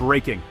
Breaking.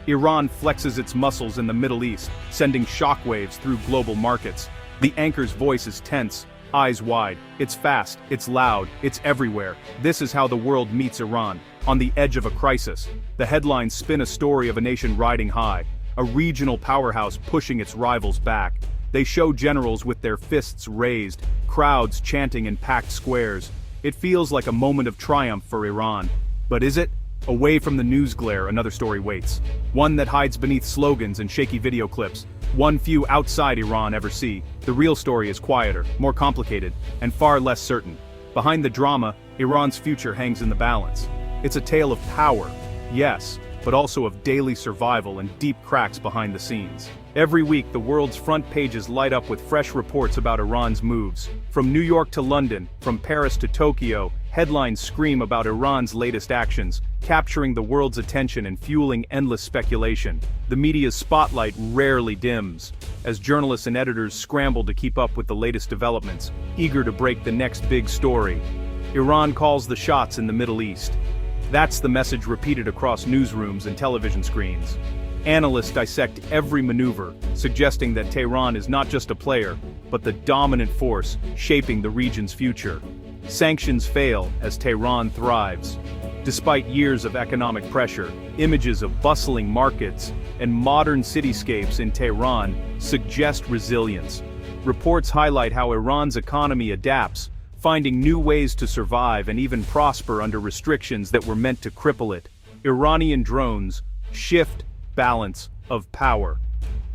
Iran flexes its muscles in the Middle East, sending shockwaves through global markets. The anchor's voice is tense, eyes wide. It's fast, it's loud, it's everywhere. This is how the world meets Iran, on the edge of a crisis. The headlines spin a story of a nation riding high, a regional powerhouse pushing its rivals back. They show generals with their fists raised, crowds chanting in packed squares. It feels like a moment of triumph for Iran. But is it? Away from the news glare, another story waits. One that hides beneath slogans and shaky video clips. One few outside Iran ever see. The real story is quieter, more complicated, and far less certain. Behind the drama, Iran's future hangs in the balance. It's a tale of power, yes, but also of daily survival and deep cracks behind the scenes. Every week, the world's front pages light up with fresh reports about Iran's moves. From New York to London, from Paris to Tokyo, headlines scream about Iran's latest actions, capturing the world's attention and fueling endless speculation. The media's spotlight rarely dims, as journalists and editors scramble to keep up with the latest developments, eager to break the next big story. Iran calls the shots in the Middle East. That's the message repeated across newsrooms and television screens. Analysts dissect every maneuver, suggesting that Tehran is not just a player, but the dominant force shaping the region's future. Sanctions fail as Tehran thrives. Despite years of economic pressure, images of bustling markets and modern cityscapes in Tehran suggest resilience. Reports highlight how Iran's economy adapts, finding new ways to survive and even prosper under restrictions that were meant to cripple it. Iranian drones shift balance of power.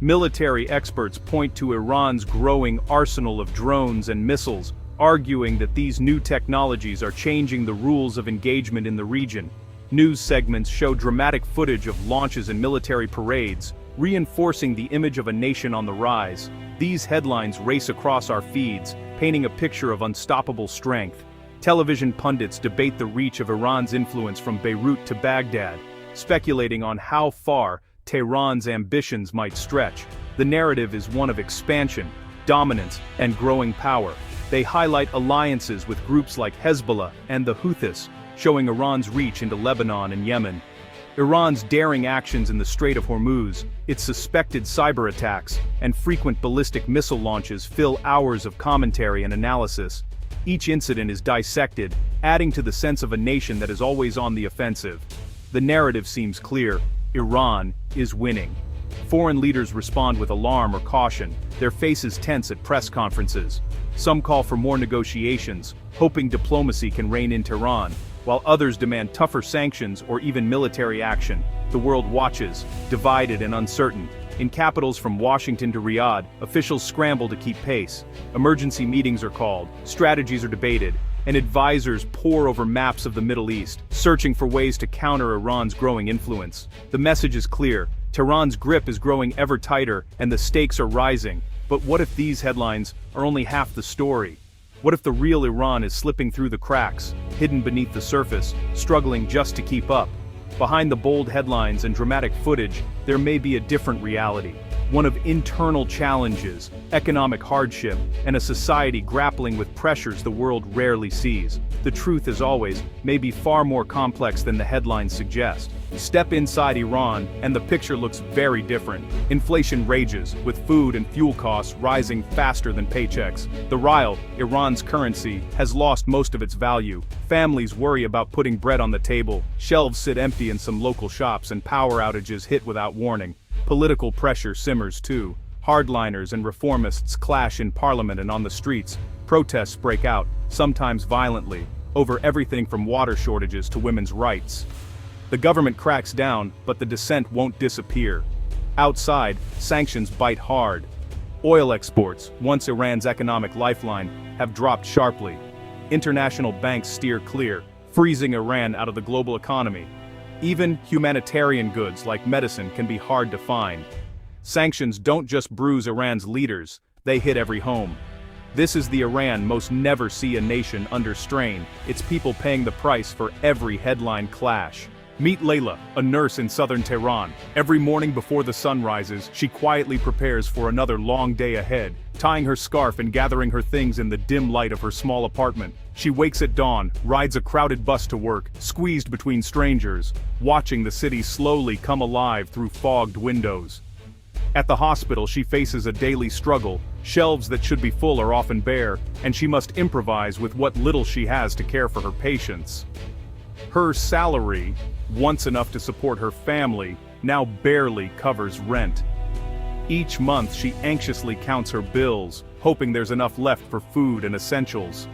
Military experts point to Iran's growing arsenal of drones and missiles, arguing that these new technologies are changing the rules of engagement in the region. News segments show dramatic footage of launches and military parades, reinforcing the image of a nation on the rise. These headlines race across our feeds, painting a picture of unstoppable strength. Television pundits debate the reach of Iran's influence from Beirut to Baghdad, speculating on how far Tehran's ambitions might stretch. The narrative is one of expansion, dominance, and growing power. They highlight alliances with groups like Hezbollah and the Houthis, showing Iran's reach into Lebanon and Yemen. Iran's daring actions in the Strait of Hormuz, its suspected cyber attacks, and frequent ballistic missile launches fill hours of commentary and analysis. Each incident is dissected, adding to the sense of a nation that is always on the offensive. The narrative seems clear: Iran is winning. Foreign leaders respond with alarm or caution, their faces tense at press conferences. Some call for more negotiations, hoping diplomacy can rein in Tehran, while others demand tougher sanctions or even military action. The world watches, divided and uncertain. In capitals from Washington to Riyadh, officials scramble to keep pace. Emergency meetings are called, strategies are debated, and advisors pore over maps of the Middle East, searching for ways to counter Iran's growing influence. The message is clear: Tehran's grip is growing ever tighter, and the stakes are rising. But what if these headlines are only half the story? What if the real Iran is slipping through the cracks, hidden beneath the surface, struggling just to keep up? Behind the bold headlines and dramatic footage, there may be a different reality. One of internal challenges, economic hardship, and a society grappling with pressures the world rarely sees. The truth, as always, may be far more complex than the headlines suggest. Step inside Iran, and the picture looks very different. Inflation rages, with food and fuel costs rising faster than paychecks. The rial, Iran's currency, has lost most of its value. Families worry about putting bread on the table, shelves sit empty in some local shops, and power outages hit without warning. Political pressure simmers too. Hardliners and reformists clash in parliament and on the streets. Protests break out, sometimes violently, over everything from water shortages to women's rights. The government cracks down, but the dissent won't disappear. Outside, sanctions bite hard. Oil exports, once Iran's economic lifeline, have dropped sharply. International banks steer clear, freezing Iran out of the global economy. Even humanitarian goods like medicine can be hard to find. Sanctions don't just bruise Iran's leaders, they hit every home. This is the Iran most never see a nation under strain, its people paying the price for every headline clash. Meet Layla, a nurse in southern Tehran. Every morning before the sun rises, she quietly prepares for another long day ahead, tying her scarf and gathering her things in the dim light of her small apartment. She wakes at dawn, rides a crowded bus to work, squeezed between strangers, watching the city slowly come alive through fogged windows. At the hospital, she faces a daily struggle. Shelves that should be full are often bare, and she must improvise with what little she has to care for her patients. Her salary, once enough to support her family, now barely covers rent. Each month she anxiously counts her bills, hoping there's enough left for food and essentials.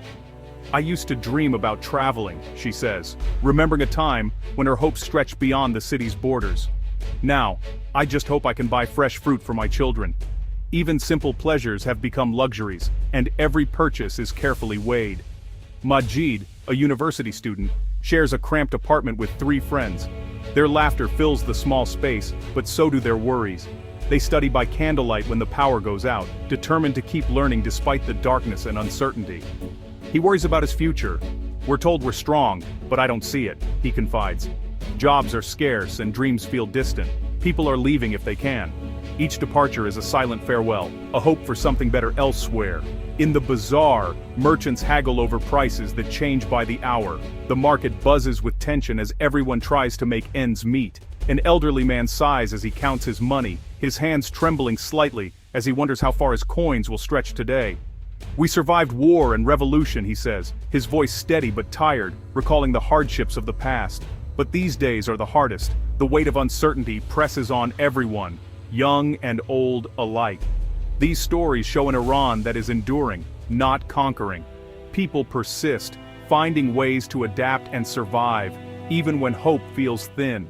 "I used to dream about traveling," she says, remembering a time when her hopes stretched beyond the city's borders. "Now, I just hope I can buy fresh fruit for my children." Even simple pleasures have become luxuries, and every purchase is carefully weighed. Majid, a university student, shares a cramped apartment with 3 friends. Their laughter fills the small space, but so do their worries. They study by candlelight when the power goes out, determined to keep learning despite the darkness and uncertainty. He worries about his future. "We're told we're strong, but I don't see it," he confides. "Jobs are scarce and dreams feel distant. People are leaving if they can. Each departure is a silent farewell, a hope for something better elsewhere." In the bazaar, merchants haggle over prices that change by the hour. The market buzzes with tension as everyone tries to make ends meet. An elderly man sighs as he counts his money, his hands trembling slightly as he wonders how far his coins will stretch today. "We survived war and revolution," he says, his voice steady but tired, recalling the hardships of the past. "But these days are the hardest. The weight of uncertainty presses on everyone, young and old alike." These stories show an Iran that is enduring, not conquering. People persist, finding ways to adapt and survive, even when hope feels thin.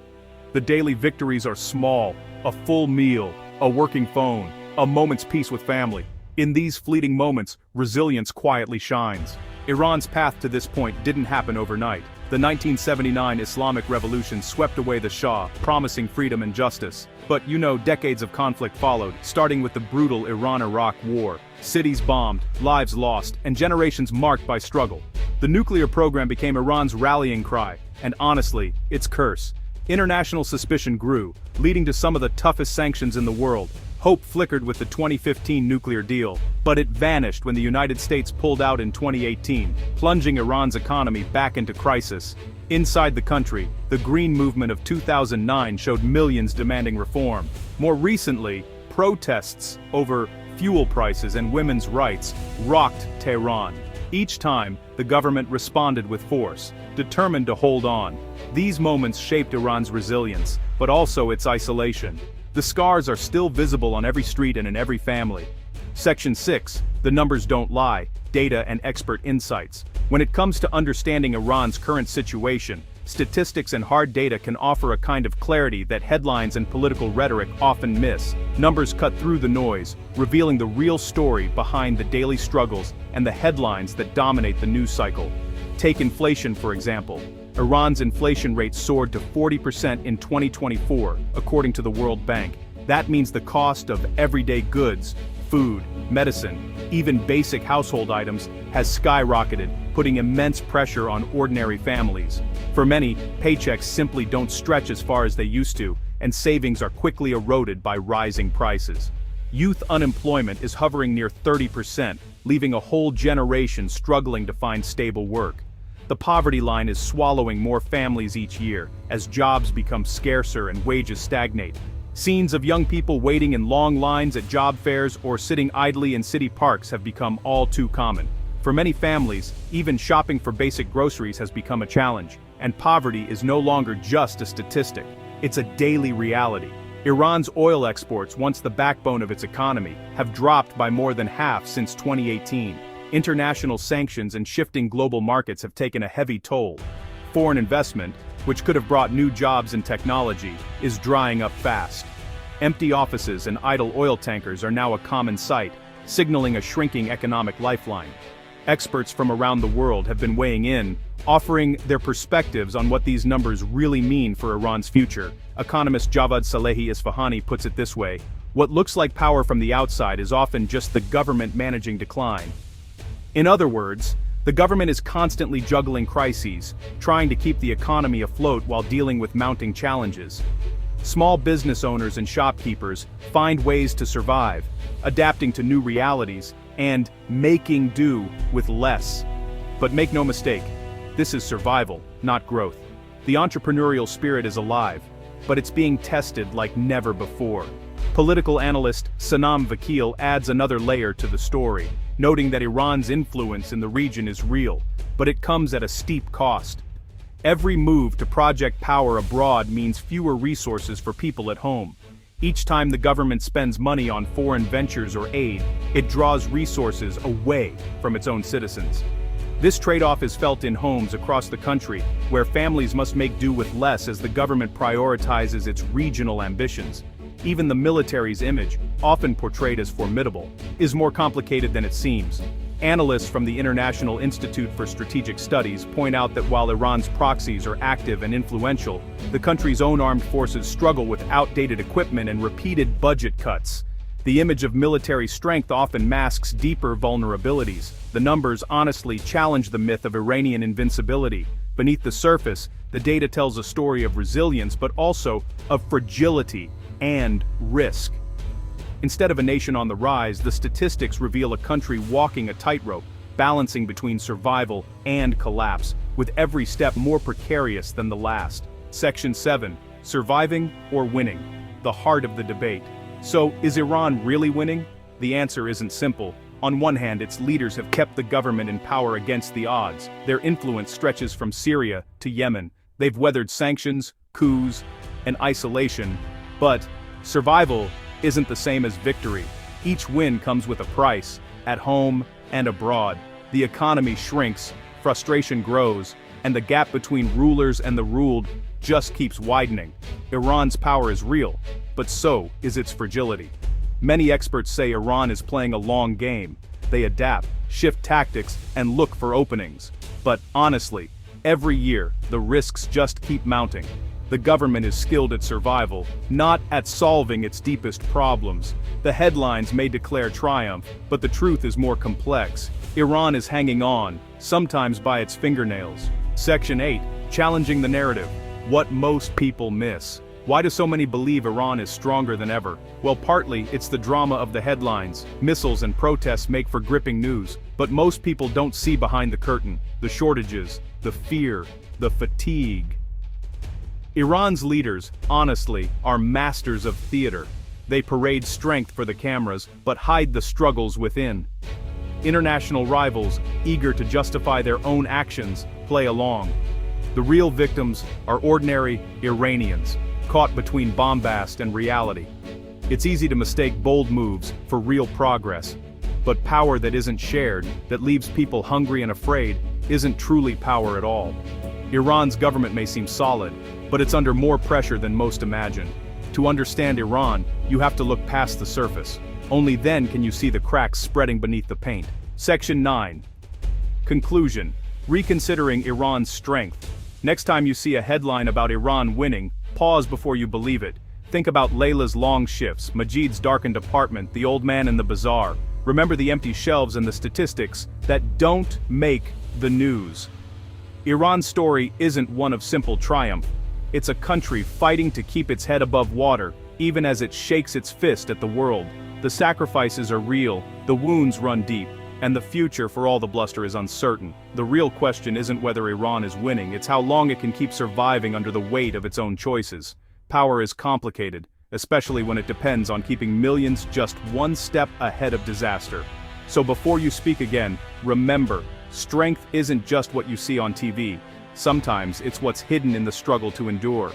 The daily victories are small: a full meal, a working phone, a moment's peace with family. In these fleeting moments, resilience quietly shines. Iran's path to this point didn't happen overnight. The 1979 Islamic Revolution swept away the Shah, promising freedom and justice. But decades of conflict followed, starting with the brutal Iran-Iraq War. Cities bombed, lives lost, and generations marked by struggle. The nuclear program became Iran's rallying cry, and honestly, its curse. International suspicion grew, leading to some of the toughest sanctions in the world. Hope flickered with the 2015 nuclear deal, but it vanished when the United States pulled out in 2018, plunging Iran's economy back into crisis. Inside the country, the Green Movement of 2009 showed millions demanding reform. More recently, protests over fuel prices and women's rights rocked Tehran. Each time, the government responded with force, determined to hold on. These moments shaped Iran's resilience, but also its isolation. The scars are still visible on every street and in every family. Section 6, the numbers don't lie, data and expert insights. When it comes to understanding Iran's current situation, statistics and hard data can offer a kind of clarity that headlines and political rhetoric often miss. Numbers cut through the noise, revealing the real story behind the daily struggles and the headlines that dominate the news cycle. Take inflation, for example. Iran's inflation rate soared to 40% in 2024, according to the World Bank. That means the cost of everyday goods, food, medicine, even basic household items, has skyrocketed, putting immense pressure on ordinary families. For many, paychecks simply don't stretch as far as they used to, and savings are quickly eroded by rising prices. Youth unemployment is hovering near 30%, leaving a whole generation struggling to find stable work. The poverty line is swallowing more families each year, as jobs become scarcer and wages stagnate. Scenes of young people waiting in long lines at job fairs or sitting idly in city parks have become all too common. For many families, even shopping for basic groceries has become a challenge, and poverty is no longer just a statistic. It's a daily reality. Iran's oil exports, once the backbone of its economy, have dropped by more than half since 2018. International sanctions and shifting global markets have taken a heavy toll. Foreign investment, which could have brought new jobs and technology, is drying up fast. Empty offices and idle oil tankers are now a common sight, signaling a shrinking economic lifeline. Experts from around the world have been weighing in, offering their perspectives on what these numbers really mean for Iran's future. Economist Javad Salehi Isfahani puts it this way: "What looks like power from the outside is often just the government managing decline." In other words, The government is constantly juggling crises, trying to keep the economy afloat while dealing with mounting challenges. Small business owners and shopkeepers find ways to survive, adapting to new realities, and making do with less. But make no mistake, this is survival, not growth. The entrepreneurial spirit is alive, but it's being tested like never before. Political analyst Sanam Vakil adds another layer to the story, noting that Iran's influence in the region is real, but it comes at a steep cost. Every move to project power abroad means fewer resources for people at home. Each time the government spends money on foreign ventures or aid, it draws resources away from its own citizens. This trade-off is felt in homes across the country, where families must make do with less as the government prioritizes its regional ambitions. Even the military's image, often portrayed as formidable, is more complicated than it seems. Analysts from the International Institute for Strategic Studies point out that while Iran's proxies are active and influential, the country's own armed forces struggle with outdated equipment and repeated budget cuts. The image of military strength often masks deeper vulnerabilities. The numbers honestly challenge the myth of Iranian invincibility. Beneath the surface, the data tells a story of resilience but also of fragility and risk. Instead of a nation on the rise, the statistics reveal a country walking a tightrope, balancing between survival and collapse, with every step more precarious than the last. Section 7. Surviving or winning? The heart of the debate. So, is Iran really winning? The answer isn't simple. On one hand, its leaders have kept the government in power against the odds. Their influence stretches from Syria to Yemen. They've weathered sanctions, coups, and isolation. But survival isn't the same as victory. Each win comes with a price, at home and abroad. The economy shrinks, frustration grows, and the gap between rulers and the ruled just keeps widening. Iran's power is real, but so is its fragility. Many experts say Iran is playing a long game. They adapt, shift tactics, and look for openings. But honestly, every year, the risks just keep mounting. The government is skilled at survival, not at solving its deepest problems. The headlines may declare triumph, but the truth is more complex. Iran is hanging on, sometimes by its fingernails. Section 8. Challenging the narrative. What most people miss. Why do so many believe Iran is stronger than ever? Well, partly, it's the drama of the headlines. Missiles and protests make for gripping news, but most people don't see behind the curtain. The shortages, the fear, the fatigue. Iran's leaders, honestly, are masters of theater. They parade strength for the cameras, but hide the struggles within. International rivals, eager to justify their own actions, play along. The real victims are ordinary Iranians, caught between bombast and reality. It's easy to mistake bold moves for real progress, but power that isn't shared, that leaves people hungry and afraid, isn't truly power at all. Iran's government may seem solid, but it's under more pressure than most imagine. To understand Iran, you have to look past the surface. Only then can you see the cracks spreading beneath the paint. Section 9. Conclusion. Reconsidering Iran's strength. Next time you see a headline about Iran winning, pause before you believe it. Think about Layla's long shifts, Majid's darkened apartment, the old man in the bazaar. Remember the empty shelves and the statistics that don't make the news. Iran's story isn't one of simple triumph. It's a country fighting to keep its head above water, even as it shakes its fist at the world. The sacrifices are real, the wounds run deep, and the future for all the bluster is uncertain. The real question isn't whether Iran is winning, it's how long it can keep surviving under the weight of its own choices. Power is complicated, especially when it depends on keeping millions just one step ahead of disaster. So before you speak again, remember, strength isn't just what you see on TV. Sometimes it's what's hidden in the struggle to endure.